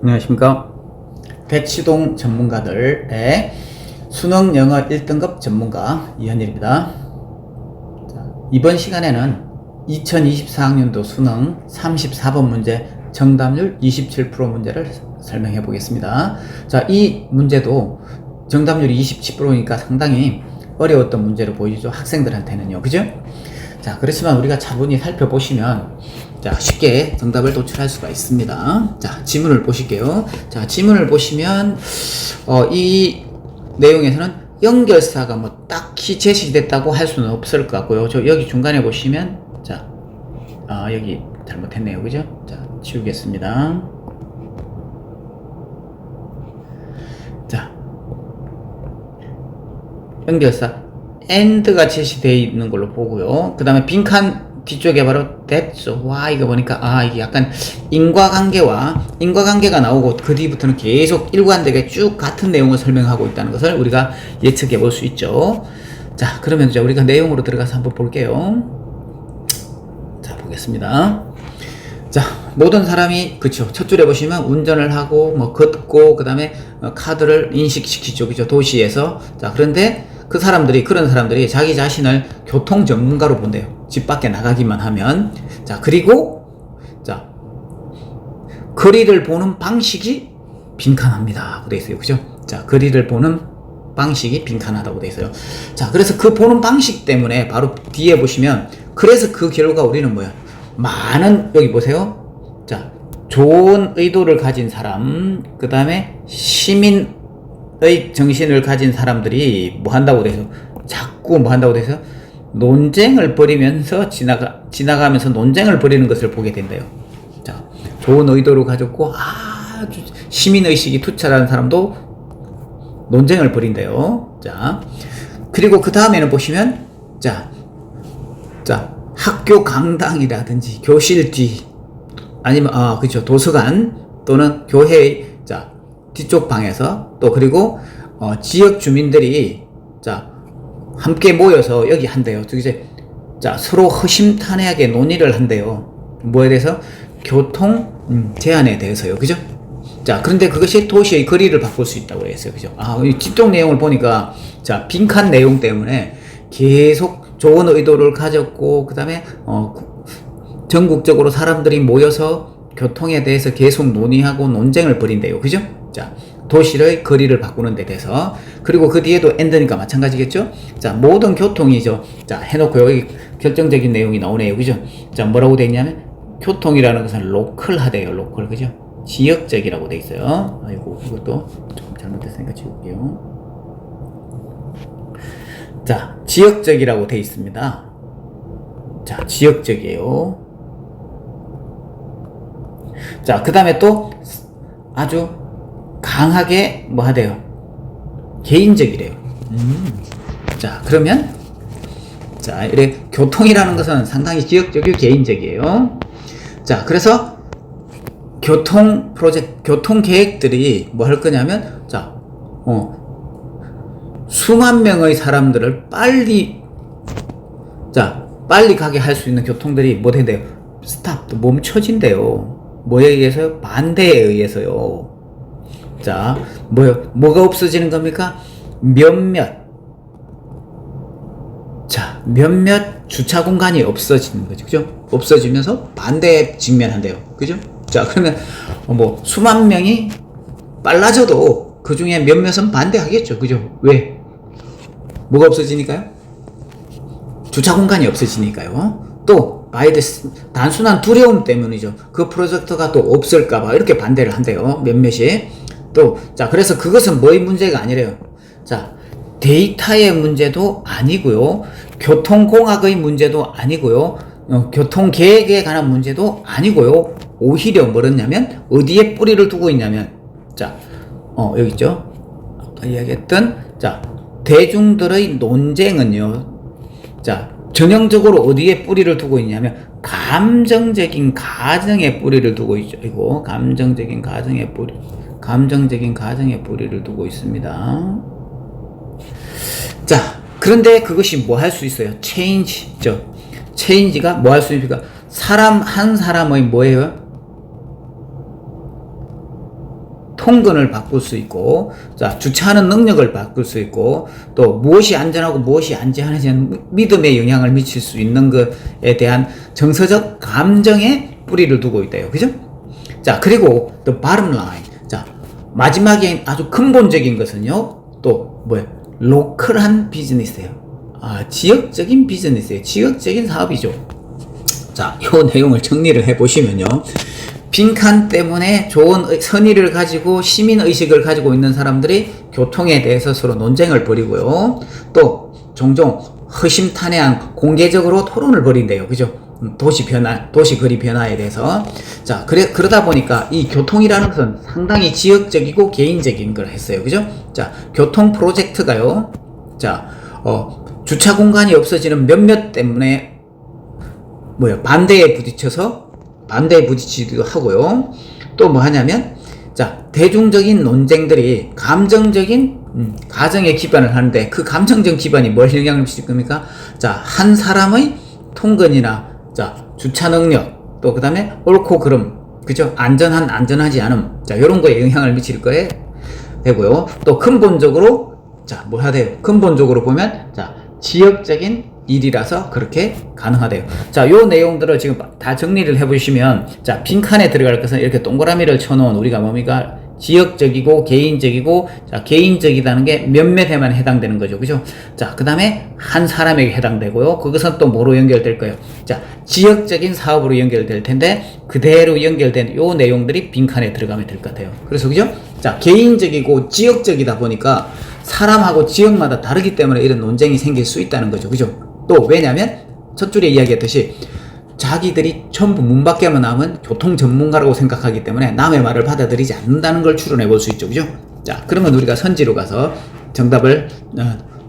안녕하십니까. 대치동 전문가들의 수능 영어 1등급 전문가 이현일입니다. 이번 시간에는 2024학년도 수능 34번 문제 정답률 27% 문제를 설명해 보겠습니다. 자, 이 문제도 정답률이 27%니까 상당히 어려웠던 문제로 보이죠. 학생들한테는요. 그죠? 자, 그렇지만 우리가 차분히 살펴보시면 자, 쉽게 정답을 도출할 수가 있습니다. 자, 지문을 보실게요. 자, 지문을 보시면 이 내용에서는 연결사가 뭐 딱히 제시됐다고 할 수는 없을 것 같고요. 저 여기 중간에 보시면 자, 여기 잘못했네요. 그죠? 자, 지우겠습니다. 자, 연결사 AND가 제시되어 있는 걸로 보고요. 그 다음에 빈칸 뒤쪽에 바로 that's why 이거 보니까 이게 약간 인과관계가 나오고 그 뒤부터는 계속 일관되게 쭉 같은 내용을 설명하고 있다는 것을 우리가 예측해 볼 수 있죠. 자, 그러면 이제 우리가 내용으로 들어가서 한번 볼게요. 자, 보겠습니다. 자, 모든 사람이 그쵸, 첫 줄에 보시면 운전을 하고 뭐 걷고 그 다음에 카드를 인식시키죠. 그죠, 도시에서. 자, 그런데 그런 사람들이 자기 자신을 교통 전문가로 본대요. 집 밖에 나가기만 하면. 자, 그리고 자, 거리를 보는 방식이 빈칸합니다. 돼 있어요. 그죠? 자, 거리를 보는 방식이 빈칸하다고 돼 있어요. 자, 그래서 그 보는 방식 때문에 바로 뒤에 보시면 그래서 그 결과 우리는 뭐야? 많은, 여기 보세요. 자, 좋은 의도를 가진 사람, 그 다음에 시민의 정신을 가진 사람들이 뭐 한다고 돼서 자꾸 뭐 한다고 돼서 논쟁을 벌이면서 지나가면서 논쟁을 벌이는 것을 보게 된대요. 자, 좋은 의도를 가졌고 아주 시민의식이 투철한 사람도 논쟁을 벌인대요. 자, 그리고 그 다음에는 보시면 자, 학교 강당이라든지 교실 뒤 아니면 그죠, 도서관 또는 교회의 자 뒤쪽 방에서 또 그리고 지역 주민들이 자 함께 모여서 여기 한대요. 이제 자 서로 허심탄회하게 논의를 한대요. 뭐에 대해서? 교통 제한에 대해서요. 그죠? 자, 그런데 그것이 도시의 거리를 바꿀 수 있다고 했어요. 그죠? 이 뒤쪽 내용을 보니까 자 빈칸 내용 때문에 계속 좋은 의도를 가졌고 그 다음에 전국적으로 사람들이 모여서 교통에 대해서 계속 논의하고 논쟁을 벌인대요. 그죠? 자, 도시의 거리를 바꾸는 데 대해서. 그리고 그 뒤에도 AND니까 마찬가지겠죠? 자, 모든 교통이죠. 자, 해놓고 여기 결정적인 내용이 나오네요. 그죠? 자, 뭐라고 돼 있냐면 교통이라는 것은 로컬하대요. 로컬. 그죠? 지역적이라고 돼 있어요. 아이고, 이것도 조금 잘못됐으니까 지울게요. 자, 지역적이라고 돼 있습니다. 자, 지역적이에요. 자, 그 다음에 또 아주 강하게 뭐 하대요? 개인적이래요. 자, 그러면 자, 이래 교통이라는 것은 상당히 지역적이고 개인적이에요. 자, 그래서 교통 프로젝트, 교통 계획들이 뭐 할 거냐면 자, 수만 명의 사람들을 빨리 가게 할 수 있는 교통들이 뭐 된대요? 스탑, 멈춰진대요. 뭐에 의해서요? 반대에 의해서요. 자, 뭐가 없어지는 겁니까? 몇몇 주차 공간이 없어지는 거죠. 그죠? 없어지면서 반대에 직면한대요. 그죠? 자, 그러면 뭐 수만 명이 빨라져도 그 중에 몇몇은 반대하겠죠. 그죠? 왜? 뭐가 없어지니까요? 주차 공간이 없어지니까요. 또 단순한 두려움 때문이죠. 그 프로젝트가 또 없을까봐 이렇게 반대를 한대요. 몇몇이. 또, 자, 그래서 그것은 뭐의 문제가 아니래요. 자, 데이터의 문제도 아니고요. 교통공학의 문제도 아니고요. 교통계획에 관한 문제도 아니고요. 오히려 뭐였냐면, 어디에 뿌리를 두고 있냐면, 자, 여기 있죠? 아까 이야기했던, 자, 대중들의 논쟁은요, 자, 전형적으로 어디에 뿌리를 두고 있냐면, 감정적인 가정에 뿌리를 두고 있죠. 이거, 감정적인 가정에 뿌리를 두고 있습니다. 자, 그런데 그것이 뭐 할 수 있어요? 체인지죠. 체인지가 뭐 할 수 있습니까? 사람 한 사람의 뭐예요? 통근을 바꿀 수 있고, 자, 주차하는 능력을 바꿀 수 있고, 또 무엇이 안전하고 무엇이 안전하지는 믿음에 영향을 미칠 수 있는 것에 대한 정서적 감정에 뿌리를 두고 있대요. 그죠? 자, 그리고 the bottom line. 자, 마지막에 아주 근본적인 것은요, 또 뭐예요? 로컬한 비즈니스예요. 지역적인 비즈니스예요. 지역적인 사업이죠. 자, 요 내용을 정리를 해보시면요. 빈칸 때문에 좋은 선의를 가지고 시민의식을 가지고 있는 사람들이 교통에 대해서 서로 논쟁을 벌이고요. 또 종종 허심탄회한 공개적으로 토론을 벌인대요. 그죠? 도시 변화, 도시 거리 변화에 대해서. 자, 그러다 보니까 이 교통이라는 것은 상당히 지역적이고 개인적인 걸 했어요. 그죠? 자, 교통 프로젝트가요. 자, 주차 공간이 없어지는 몇몇 때문에 반대에 부딪히기도 하고요. 또 뭐 하냐면, 자, 대중적인 논쟁들이 감정적인 가정에 기반을 하는데, 그 감정적 기반이 뭘 영향을 미칠 겁니까? 자, 한 사람의 통근이나, 자, 주차 능력, 또 그 다음에 옳고 그름, 그죠? 안전하지 않음, 자, 요런 거에 영향을 미칠 거에 되고요. 또 근본적으로, 자, 뭐 해야 돼요? 근본적으로 보면, 자, 지역적인 일이라서 그렇게 가능하대요. 자, 요 내용들을 지금 다 정리를 해보시면, 자, 빈칸에 들어갈 것은 이렇게 동그라미를 쳐놓은 우리가 뭡니까? 지역적이고 개인적이고, 자, 개인적이라는 게 몇몇에만 해당되는 거죠. 그죠? 자, 그 다음에 한 사람에게 해당되고요. 그것은 또 뭐로 연결될 거예요? 자, 지역적인 사업으로 연결될 텐데, 그대로 연결된 요 내용들이 빈칸에 들어가면 될 것 같아요. 그래서 그죠? 자, 개인적이고 지역적이다 보니까 사람하고 지역마다 다르기 때문에 이런 논쟁이 생길 수 있다는 거죠. 그죠? 또 왜냐면 첫 줄에 이야기했듯이 자기들이 전부 문 밖에만 나오면 교통 전문가라고 생각하기 때문에 남의 말을 받아들이지 않는다는 걸 추론해 볼 수 있죠. 그죠? 자, 그러면 우리가 선지로 가서 정답을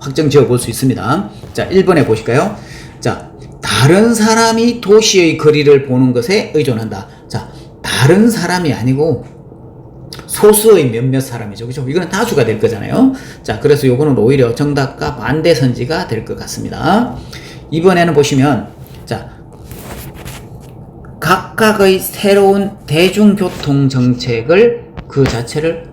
확정 지어 볼 수 있습니다. 자, 1번에 보실까요? 자, 다른 사람이 도시의 거리를 보는 것에 의존한다. 자, 다른 사람이 아니고 소수의 몇몇 사람이죠. 그죠? 이거는 다수가 될 거잖아요. 자, 그래서 요거는 오히려 정답과 반대 선지가 될 것 같습니다. 이번에는 보시면, 자, 각각의 새로운 대중교통 정책을 그 자체를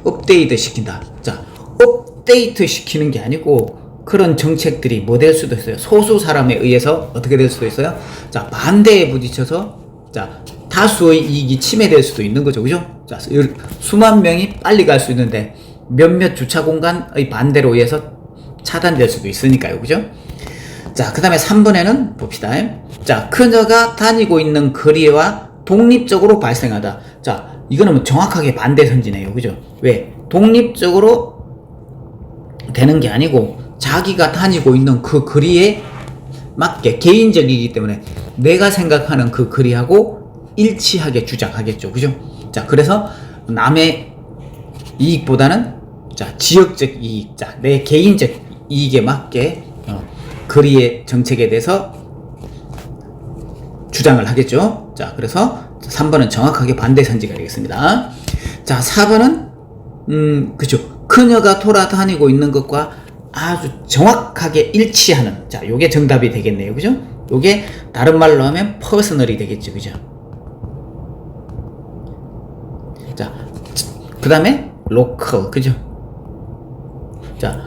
업데이트 시킨다. 자, 업데이트 시키는 게 아니고 그런 정책들이 뭐 될 수도 있어요. 소수 사람에 의해서 어떻게 될 수도 있어요. 자, 반대에 부딪혀서, 자, 다수의 이익이 침해될 수도 있는 거죠. 그죠? 자, 수만 명이 빨리 갈 수 있는데 몇몇 주차 공간의 반대로 의해서 차단될 수도 있으니까요. 그죠? 자, 그 다음에 3번에는 봅시다. 자, 그녀가 다니고 있는 거리와 독립적으로 발생하다. 자, 이거는 정확하게 반대 선지네요. 그죠? 왜? 독립적으로 되는 게 아니고 자기가 다니고 있는 그 거리에 맞게 개인적이기 때문에 내가 생각하는 그 거리하고 일치하게 주장하겠죠. 그죠? 자, 그래서 남의 이익보다는, 자, 지역적 이익, 자, 내 개인적 이익에 맞게 거리의 정책에 대해서 주장을 하겠죠. 자, 그래서 3번은 정확하게 반대 선지가 되겠습니다. 자, 4번은 그죠? 그녀가 돌아다니고 있는 것과 아주 정확하게 일치하는, 자, 요게 정답이 되겠네요. 그죠? 요게 다른 말로 하면 퍼스널이 되겠죠. 그죠? 자, 그 다음에 로컬, 그죠? 자,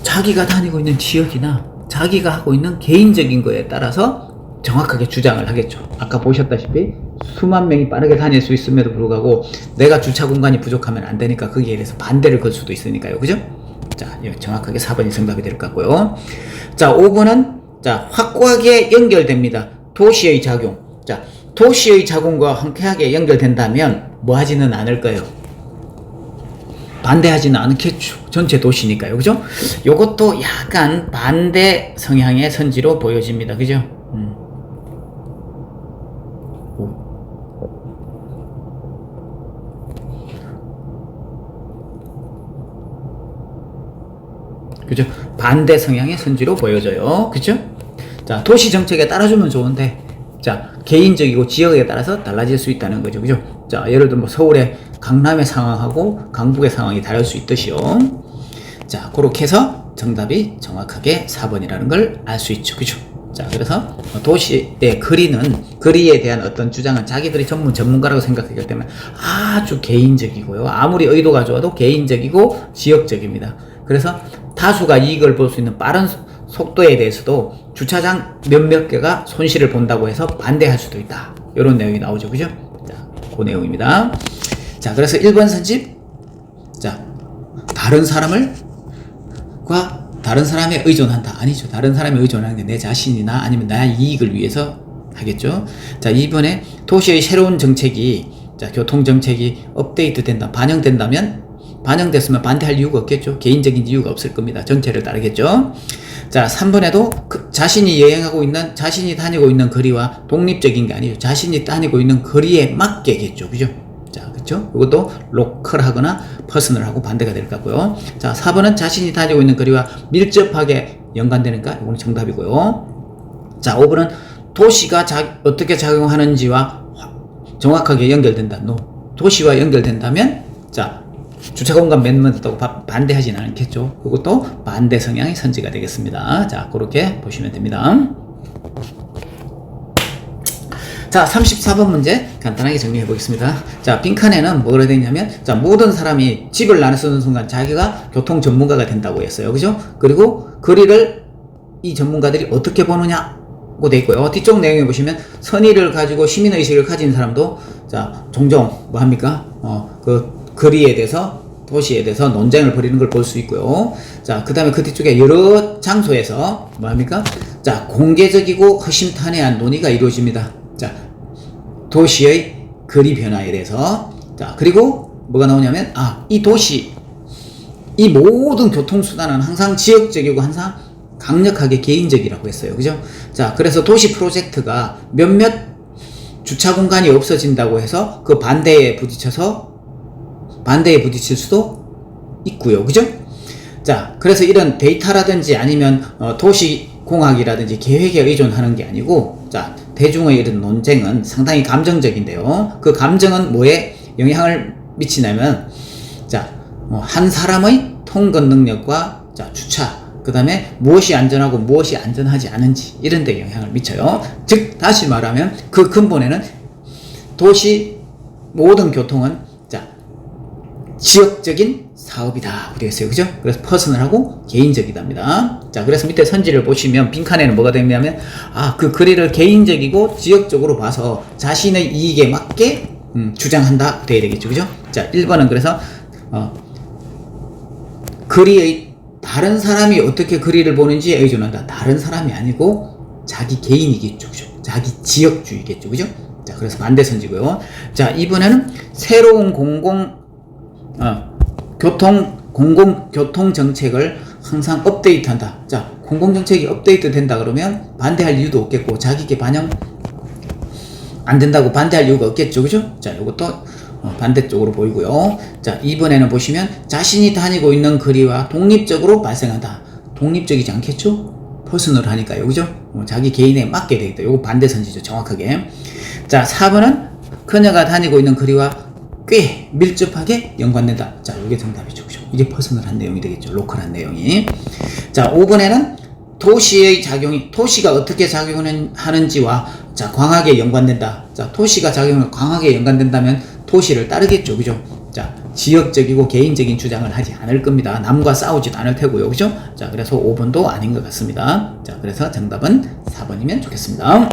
자기가 다니고 있는 지역이나 자기가 하고 있는 개인적인 거에 따라서 정확하게 주장을 하겠죠. 아까 보셨다시피 수만 명이 빠르게 다닐 수 있음에도 불구하고 내가 주차 공간이 부족하면 안 되니까 거기에 대해서 반대를 걸 수도 있으니까요. 그죠? 자, 정확하게 4번이 정답이 될 것 같고요. 자, 5번은, 자, 확고하게 연결됩니다. 도시의 작용. 자, 도시의 작용과 흔쾌하게 연결된다면 뭐 하지는 않을 거예요. 반대하지는 않겠죠. 전체 도시니까요. 그죠? 요것도 약간 반대 성향의 선지로 보여집니다. 그죠? 그죠? 반대 성향의 선지로 보여져요. 그죠? 자, 도시 정책에 따라주면 좋은데, 자, 개인적이고 지역에 따라서 달라질 수 있다는 거죠. 그죠? 자, 예를 들면 뭐 서울의 강남의 상황하고 강북의 상황이 다를 수 있듯이요. 자, 그렇게 해서 정답이 정확하게 4번이라는 걸 알 수 있죠. 그죠? 자, 그래서 도시의 거리에 대한 어떤 주장은 자기들이 전문가라고 생각하기 때문에 아주 개인적이고요. 아무리 의도가 좋아도 개인적이고 지역적입니다. 그래서 다수가 이익을 볼 수 있는 빠른 속도에 대해서도 주차장 몇몇 개가 손실을 본다고 해서 반대할 수도 있다. 이런 내용이 나오죠. 그죠? 자, 그 내용입니다. 자, 그래서 1번 선집. 자, 다른 사람에 의존한다. 아니죠. 다른 사람에 의존하는 게 내 자신이나 아니면 나의 이익을 위해서 하겠죠. 자, 이번에 도시의 새로운 정책이, 자, 교통정책이 업데이트 된다, 반영됐으면 반대할 이유가 없겠죠. 개인적인 이유가 없을 겁니다. 전체를 따르겠죠. 자, 3번에도 자신이 다니고 있는 거리와 독립적인 게 아니죠. 자신이 다니고 있는 거리에 맞게겠죠. 그죠? 자, 그쵸? 이것도 로컬하거나 퍼스널하고 반대가 될 것 같고요. 자, 4번은 자신이 다니고 있는 거리와 밀접하게 연관되니까 이건 정답이고요. 자, 5번은 도시가 어떻게 작용하는지와 정확하게 연결된다. 도시와 연결된다면, 자, 주차 공간 맺는다고 반대하진 않겠죠. 그것도 반대 성향의 선지가 되겠습니다. 자, 그렇게 보시면 됩니다. 자, 34번 문제 간단하게 정리해 보겠습니다. 자, 빈칸에는 뭐라 되어 있냐면, 자, 모든 사람이 집을 나눠 쓰는 순간 자기가 교통 전문가가 된다고 했어요. 그죠? 그리고 거리를 이 전문가들이 어떻게 보느냐고 되어 있고요. 뒤쪽 내용에 보시면 선의를 가지고 시민의식을 가진 사람도, 자, 종종 뭐 합니까? 거리에 대해서, 도시에 대해서 논쟁을 벌이는 걸 볼 수 있고요. 자, 그 다음에 그 뒤쪽에 여러 장소에서 뭐 합니까? 자, 공개적이고 허심탄회한 논의가 이루어집니다. 자, 도시의 거리 변화에 대해서. 자, 그리고 뭐가 나오냐면, 이 모든 교통수단은 항상 지역적이고 항상 강력하게 개인적이라고 했어요. 그죠? 자, 그래서 도시 프로젝트가 몇몇 주차 공간이 없어진다고 해서 그 반대에 부딪힐 수도 있고요. 그죠? 자, 그래서 이런 데이터라든지 아니면 도시공학이라든지 계획에 의존하는 게 아니고, 자, 대중의 이런 논쟁은 상당히 감정적인데요. 그 감정은 뭐에 영향을 미치냐면, 자, 한 사람의 통근 능력과, 자, 주차, 그 다음에 무엇이 안전하고 무엇이 안전하지 않은지 이런 데 영향을 미쳐요. 즉, 다시 말하면 그 근본에는 도시 모든 교통은, 자, 지역적인 사업이다 되어 있어요. 그죠? 그래서 퍼스널하고 개인적이답니다. 자, 그래서 밑에 선지를 보시면 빈칸에는 뭐가 되냐면, 그 거리를 개인적이고 지역적으로 봐서 자신의 이익에 맞게 주장한다 되어야 되겠죠. 그죠? 자, 1번은 그래서 거리의 다른 사람이 어떻게 거리를 보는지에 의존한다. 다른 사람이 아니고 자기 개인이겠죠. 그죠? 자기 지역주의겠죠. 그죠? 자, 그래서 반대 선지고요. 자, 이번에는 새로운 공공교통 정책을 항상 업데이트한다. 자, 공공정책이 업데이트 된다 그러면 반대할 이유도 없겠고, 자기에게 반영 안 된다고 반대할 이유가 없겠죠. 그죠? 자, 이것도 반대쪽으로 보이고요. 자, 이번에는 보시면 자신이 다니고 있는 거리와 독립적으로 발생한다. 독립적이지 않겠죠? 퍼스널 하니까요. 그죠? 자기 개인에 맞게 되어 있다. 이거 반대 선지죠. 정확하게. 자, 4번은 그녀가 다니고 있는 거리와 꽤 밀접하게 연관된다. 자, 이게 정답이죠. 그죠? 이게 퍼스널한 내용이 되겠죠. 로컬한 내용이. 자, 5번에는 도시가 어떻게 작용하는지와, 자, 광학에 연관된다. 자, 도시가 광학에 연관된다면 도시를 따르겠죠. 그죠? 자, 지역적이고 개인적인 주장을 하지 않을 겁니다. 남과 싸우지도 않을 테고요. 그죠? 자, 그래서 5번도 아닌 것 같습니다. 자, 그래서 정답은 4번이면 좋겠습니다.